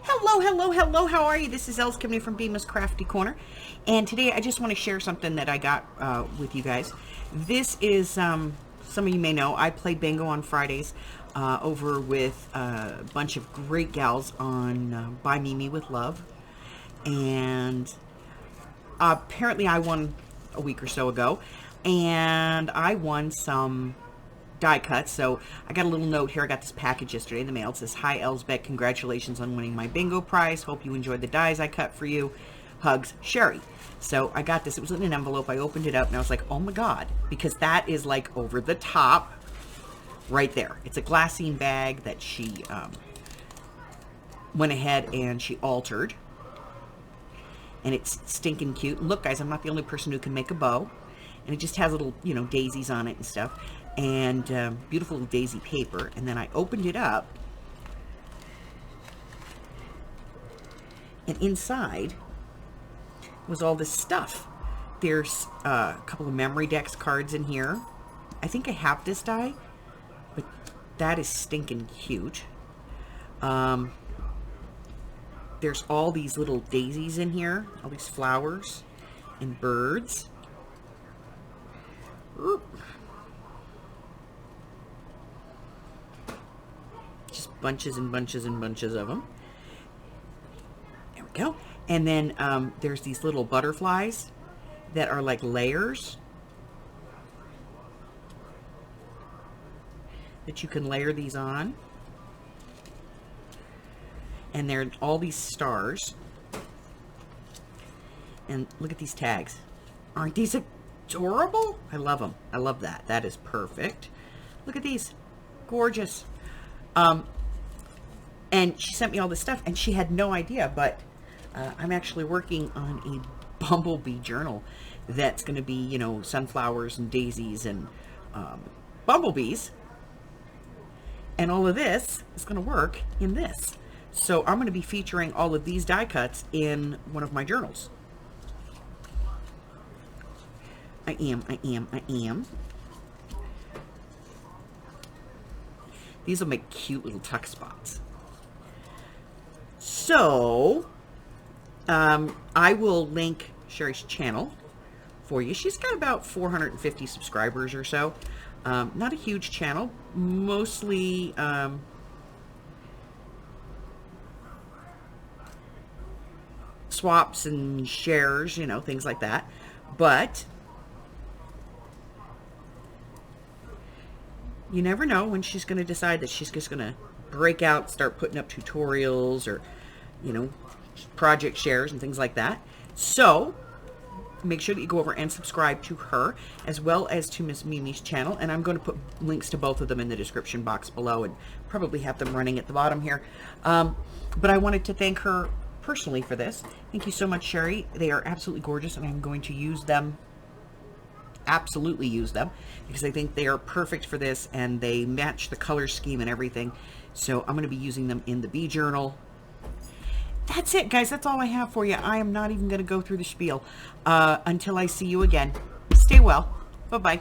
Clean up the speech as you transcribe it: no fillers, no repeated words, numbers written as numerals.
Hello, hello, hello. How are you? This is Els coming from Bemis Crafty Corner. And today I just want to share something that I got with you guys. This is, some of you may know, I play bingo on Fridays over with a bunch of great gals on Bymimiwith Love. And apparently I won a week or so ago. And I won some die cuts. So I got a little note here. I got this package yesterday in the mail. It says, "Hi Elsbeck, congratulations on winning my bingo prize. Hope you enjoyed the dies I cut for you. Hugs, Sherrie." So I got this. It was in an envelope. I opened it up and I was like, oh my God, because that is like over the top right there. It's a glassine bag that she went ahead and she altered. And it's stinking cute. And look, guys, I'm not the only person who can make a bow. And it just has little, daisies on it and stuff. And beautiful little daisy paper. And then I opened it up. And inside was all this stuff. There's a couple of memory decks cards in here. I think I have this die. But that is stinking cute. There's all these little daisies in here. All these flowers and birds. Oop. Just bunches and bunches and bunches of them. There we go. And then there's these little butterflies that are like layers that you can layer these on. And there are all these stars. And look at these tags. Aren't these adorable? I love them. I love that. That is perfect. Look at these. Gorgeous. And she sent me all this stuff, and she had no idea, but I'm actually working on a bumblebee journal that's going to be, sunflowers and daisies and bumblebees. And all of this is going to work in this. So I'm going to be featuring all of these die cuts in one of my journals. I am. These will make cute little tuck spots. So, I will link Sherrie's channel for you. She's got about 450 subscribers or so. Not a huge channel. Mostly, swaps and shares, things like that. But you never know when she's going to decide that she's just going to break out, start putting up tutorials or, project shares and things like that. So make sure that you go over and subscribe to her as well as to Miss Mimi's channel. And I'm going to put links to both of them in the description box below and probably have them running at the bottom here. But I wanted to thank her personally for this. Thank you so much, Sherrie. They are absolutely gorgeous, and I'm going to use them, absolutely use them, because I think they are perfect for this, and they match the color scheme and everything. So I'm going to be using them in the bee journal. That's it, guys. That's all I have for you. I am not even going to go through the spiel until I see you again. Stay well. Bye-bye.